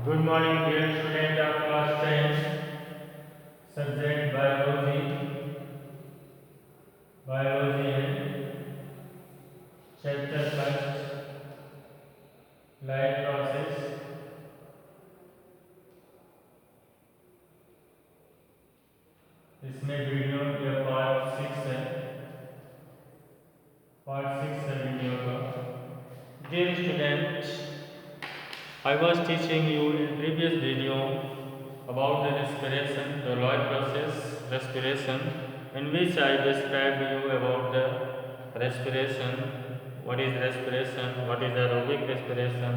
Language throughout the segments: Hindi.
Good morning, dear student of class 10, subject biology. Biology है chapter first, life process. इसमें वीडियो या पार्ट 6 है, वीडियो का. Dear student, I was teaching you in previous video about the respiration, the life process, respiration, in which I described you about the respiration, what is respiration, what is aerobic respiration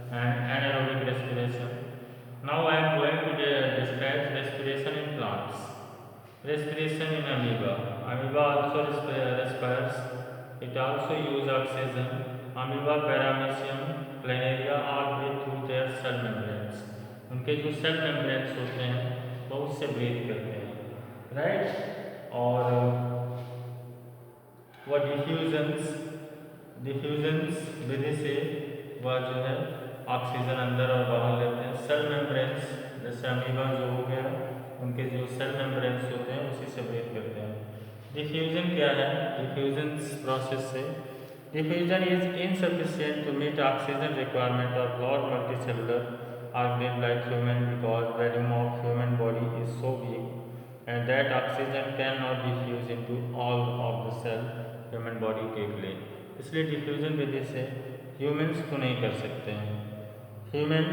and anaerobic respiration. Now I am going to describe respiration in plants. Respiration in amoeba. Amoeba also respires. It also uses oxygen. Amoeba, Paramecium, Planaria are breathe through their cell membranes. उनके जो सेल मेम्ब्रेन्स होते हैं वो उससे ब्रीथ करते हैं, राइट. और वह डिफ्यूजन्स विधि से वह जो है ऑक्सीजन अंदर और बाहर लेते हैं. सेल मेम्ब्रेन्स जैसे अमीबा जो हो गया, उनके जो सेल मेम्ब्रेन्स होते हैं उसी से ब्रीथ करते हैं. डिफ्यूजन क्या है? डिफ्यूजन प्रोसेस से diffusion is insufficient to meet oxygen requirement of large multicellular organisms like human because volume of human body is so big and that oxygen cannot diffuse into all of the cell human body take ले. इसलिए डिफ्यूजन विधि से ह्यूमन्स को नहीं कर सकते हैं. Human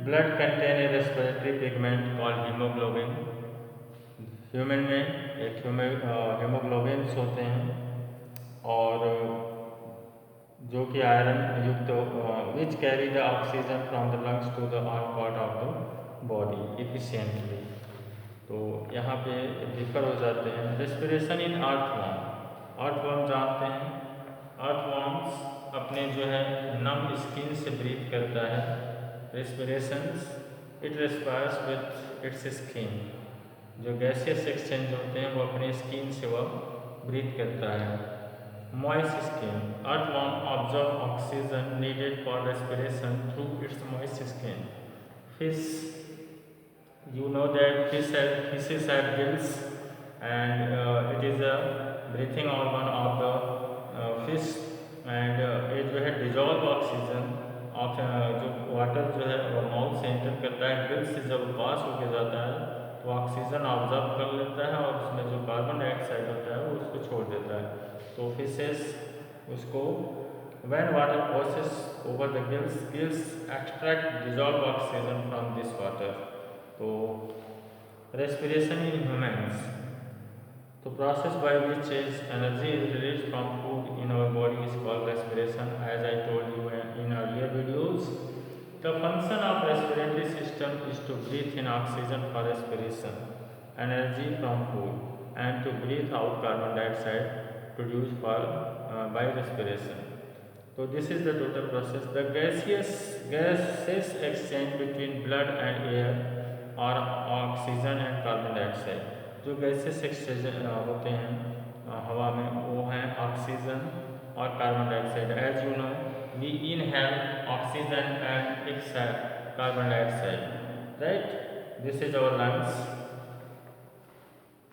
blood contain a respiratory pigment called haemoglobin. Human में एक हीमोग्लोबिन्स होते हैं और जो कि आयरन युक्त which carry the oxygen from the lungs to the all part of the body efficiently. तो यहाँ पे डिफर हो जाते हैं. Respiration in earthworm. अर्थवॉर्म जानते हैं, अर्थवॉर्म्स अपने जो है नम स्किन से ब्रीथ करता है. Respirations it respires with its skin. जो गैसियस एक्सचेंज होते हैं वो अपने स्किन से वह ब्रीथ करता है. Moist skin. Earthworm absorb oxygen needed for respiration through its moist skin. Fish, you know that fishes have gills and it is a breathing organ of the fish and ये जो है dissolve oxygen जो वाटर जो है वो माउथ से एंटर करता है, गिल्स से जब पास होके जाता है तो ऑक्सीजन ऑब्जर्व कर लेता है और उसमें जो कार्बन डाइऑक्साइड होता है वो उसको छोड़ देता है. तो फिशेस उसको when water passes over the gills extract dissolved oxygen from this water. तो respiration in humans, the process by which is energy is released from food in our body is called respiration, as I told you in earlier videos. The function of respiratory system is to breathe in oxygen for respiration, energy from food, and to breathe out carbon dioxide produced by respiration. So this is the total process. The gases exchange between blood and air or oxygen and carbon dioxide. जो गैसेस एक्सचेंज होते हैं हवा में वो हैं ऑक्सीजन और carbon dioxide. As you know we inhale oxygen and exhale carbon dioxide, right? This is our lungs.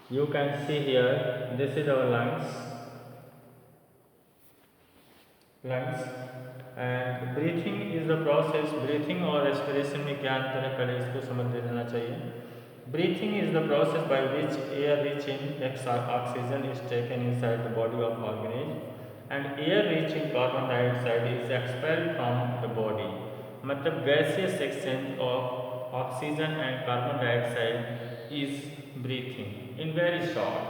You can see here, this is our lungs and breathing is the process. Breathing और respiration में क्या अंतर है पहले इसको समझ लेना चाहिए. Breathing is the process by which air rich in oxygen is taken inside the body of organism and air rich in carbon dioxide is expelled from the body. मतलब gaseous exchange of oxygen and carbon dioxide is breathing. In very short,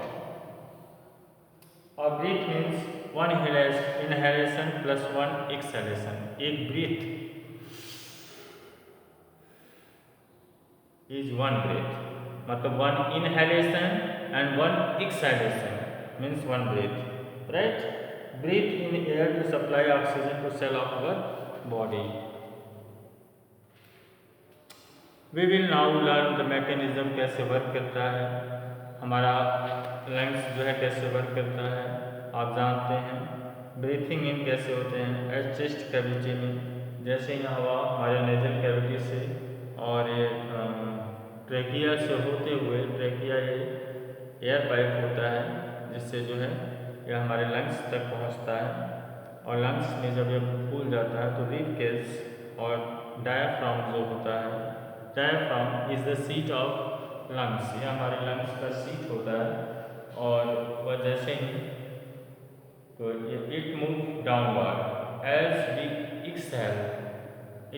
a breath means one inhalation plus one exhalation. एक breath is one breath. मतलब one inhalation and one exhalation means one breath, right? Breathe in air to supply oxygen to cell of our body. We will now learn the mechanism कैसे वर्क करता है, हमारा लंग्स जो है कैसे वर्क करता है. आप जानते हैं ब्रीथिंग इन कैसे होते हैं. एट चेस्ट कैविटी में जैसे ही हवा हमारे नेजल कैविटी से और ये ट्रेकिया से होते हुए, ट्रेकिया ये एयर पाइप होता है जिससे जो है ये हमारे लंग्स तक पहुंचता है, और लंग्स में जब ये फूल जाता है तो रिब केज और डायाफ्राम जो होता है, diaphragm is the seat of lungs, ये हमारे लंग्स का सीट होता है। और वह जैसे ही तो it move downward as we exhale,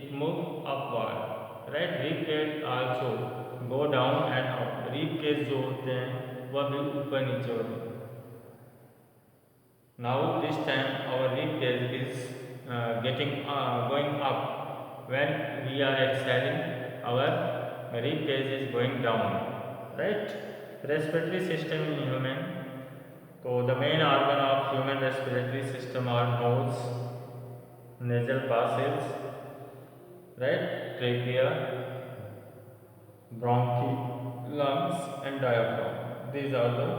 it move upward, right. Rib cage also go down and up, rib cage जो होते हैं वह भी ऊपर नीचे होते हैं। Now this time our rib cage is going up. When we are exhaling, our rib cage is going down, right? Respiratory system in human. So the main organ of human respiratory system are nose, nasal passages, right? Trachea, bronchi, lungs, and diaphragm. These are the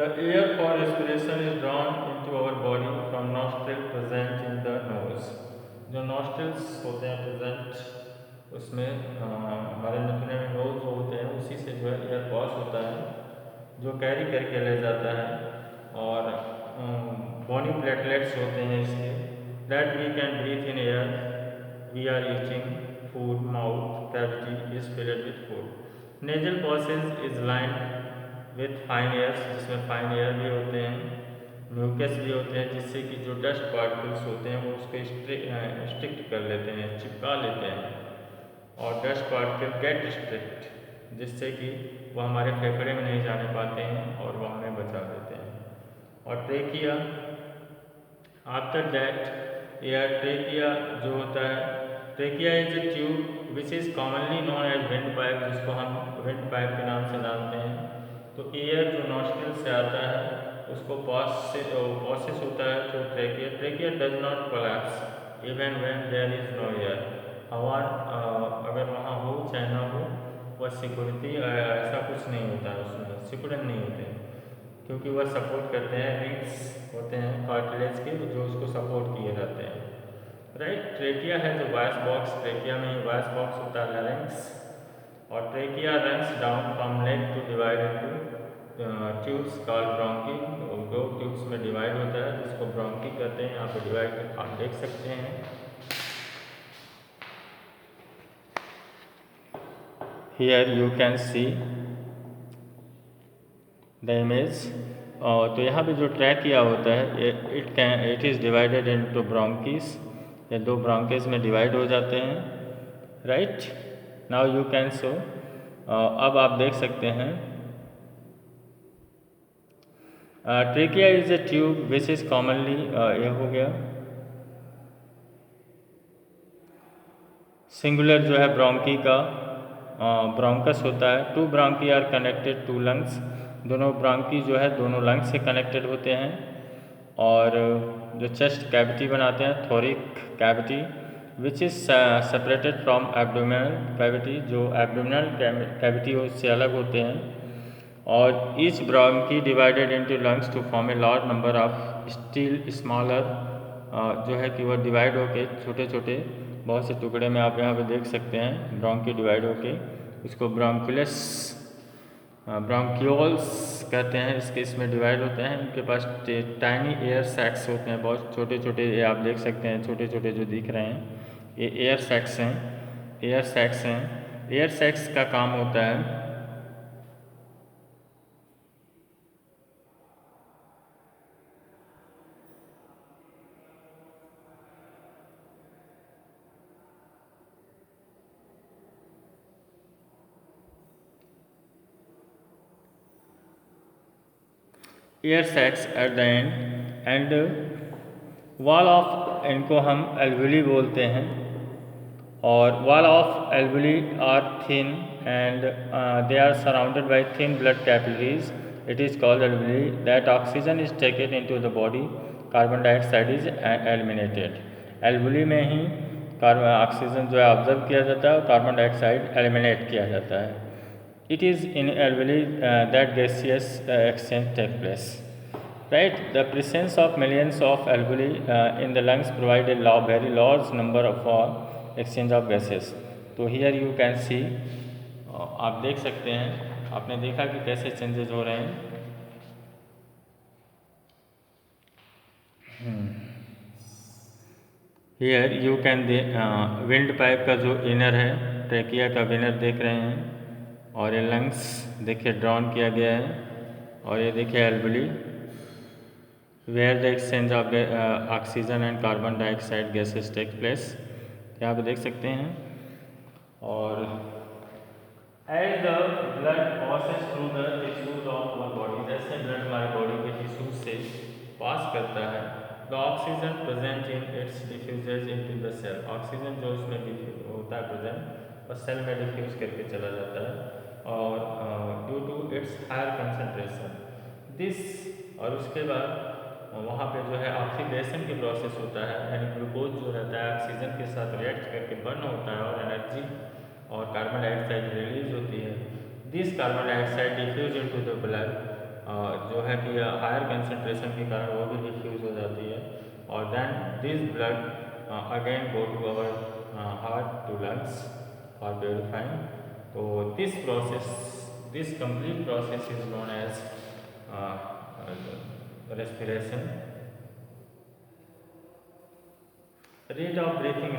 air for respiration is drawn into our body from nostril present in the nose. जो nostrils होते हैं present उसमें हमारे नथुने में nose जो होते हैं उसी से जो है एयर पास होता है जो कैरी करके ले जाता है, और bony platelets होते हैं इसके, that we can breathe in air, we are eating food, mouth cavity is filled with food. Nasal passage is lined with fine hairs, जिसमें फाइन एयर भी होते हैं, म्यूकस भी होते हैं, जिससे कि जो डस्ट पार्टिकल्स होते हैं वो उसको स्ट्रिक्ट कर लेते हैं, चिपका लेते हैं, और डस्ट पार्टिकल गेट स्ट्रिक्ट, जिससे कि वो हमारे फेफड़े में नहीं जाने पाते हैं और वो हमें बचा देते हैं। और trachea, after that air, trachea जो होता है, trachea is a tube which is commonly known as wind pipe, जिसको हम विंड पाइप के नाम से जानते हैं। तो एयर जो नॉस्ट्रिल से आता है उसको प्रोसेस होता है through trachea. Trachea does not collapse even when there is no air, हवा अगर वहाँ हो चाहे ना हो, वह सिक्योरिटी ऐसा कुछ नहीं होता है, उसमें सिकुड़न नहीं होते क्योंकि वह सपोर्ट करते हैं, रिंग्स होते हैं कार्टिलेज के जो उसको सपोर्ट किए जाते हैं, राइट। ट्रेकिया है जो वॉइस बॉक्स, ट्रेकिया में वॉइस बॉक्स होता है लैरिंक्स, और trachea runs down from neck to divide into tubes called bronchi, दो ट्यूब्स में डिवाइड होता है जिसको ब्रोंकी कहते हैं। यहाँ पे डिवाइड आप देख सकते हैं। Here you can see the image. तो यहाँ पे जो ट्रैकिया होता है इट इज़ डिवाइडेड इनटू ब्रोंकीज, ये दो ब्रोंकीज में डिवाइड हो जाते हैं, right. Now you can so, अब आप देख सकते हैं trachea is a tube which is commonly, ये हो गया सिंगुलर जो है ब्रोंकी का, ब्रोंकस होता है। Two bronchi are connected to lungs, दोनों ब्रोंकी जो है दोनों लंग्स से कनेक्टेड होते हैं, और जो चेस्ट कैविटी बनाते हैं thoracic cavity which is separated from abdominal cavity, जो एब्डोमिनल कैविटी उससे अलग होते हैं। और each bronchi divided into lungs to form a large number of still smaller, जो है कि वह डिवाइड होके छोटे छोटे बहुत से टुकड़े में आप यहाँ पे देख सकते हैं, ब्रोंकी डिवाइड होके उसको ब्रोंकुलस ब्रोंक्यूल्स कहते हैं, इसके इसमें डिवाइड होते हैं। उनके पास टाइनी एयर सैक्स होते हैं, बहुत छोटे छोटे, ये आप देख सकते हैं छोटे छोटे जो दिख रहे हैं ये एयर सैक्स हैं, एयर सैक्स हैं। एयर सैक्स का काम होता है air sacs at the end wall of, इनको हम एल्वुली बोलते हैं, और wall of alveoli are thin and they are surrounded by thin blood capillaries, it is called alveoli. That oxygen is taken into the body, carbon dioxide is eliminated. Alveoli में ही ऑक्सीजन जो है ऑब्जर्व किया जाता है और कार्बन डाइऑक्साइड एलिमिनेट किया जाता है। It is in alveoli that gaseous exchange takes place, right? The presence of millions of alveoli in the lungs provide a very large number for exchange of gases. तो हियर यू कैन सी, आप देख सकते हैं, आपने देखा कि कैसे चेंजेस हो रहे हैं। Here you can wind pipe का जो इनर है, ट्रेकिया का विनर देख रहे हैं, और ये लंग्स देखिए ड्रॉन किया गया है, और ये देखिए alveoli where the exchange of oxygen and carbon dioxide gases take place, यहाँ पे देख सकते हैं। और as the blood passes through the tissues of our body, जैसे ब्लड हमारे बॉडी के टिश्यूज से पास करता है, the oxygen present in its diffuses into the cell, oxygen जो इसमें होता है प्रेजेंट और सेल में डिफ्यूज करके चला जाता है, और due to its higher concentration this, और उसके बाद वहाँ पे जो है ऑक्सीडेशन की प्रोसेस होता है, यानी ग्लूकोज जो रहता है ऑक्सीजन के साथ रिएक्ट करके बर्न होता है और एनर्जी और कार्बन डाइऑक्साइड रिलीज होती है। This carbon dioxide diffuse into the blood, जो है कि हायर कंसनट्रेशन के कारण वो भी डिफ्यूज हो जाती है, और then this blood again go to our heart to lungs for purifying. तो this complete process is known as respiration. Rate of breathing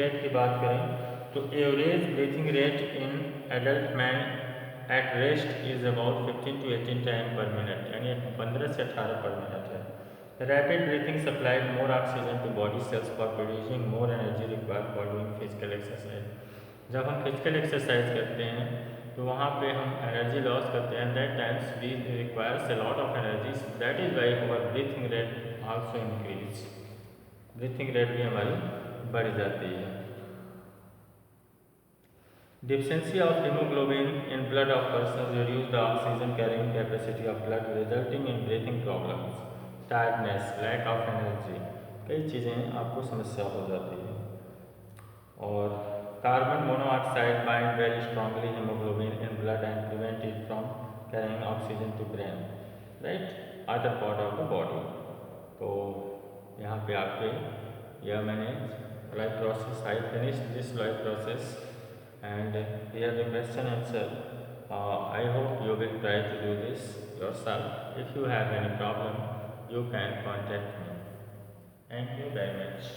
rate की बात करें तो average breathing rate in adult man at rest is about 15 to 18 time per minute, यानी 15 से 18 पर मिनट है। Rapid breathing supplied more oxygen to body cells for producing more energy required for doing physical exercise. जब हम फिजिकल एक्सरसाइज करते हैं तो वहाँ पे हम एनर्जी लॉस करते हैं, that times we requires a lot of energy, that is why our breathing rate also increase, breathing rate भी हमारी बढ़ जाती है। Deficiency of hemoglobin in blood of persons reduce the oxygen carrying capacity of blood, resulting in breathing problems, tiredness, lack of energy, कई चीज़ें आपको समस्या हो जाती है। और carbon monoxide bind very strongly hemoglobin in blood and prevent it from carrying oxygen to brain, right, other part of the body। तो यहाँ पे आपके यह मैंने life process, I finished this life process and here the question answer। I hope you will try to do this yourself. If you have any problem, you can contact me. Thank you very much.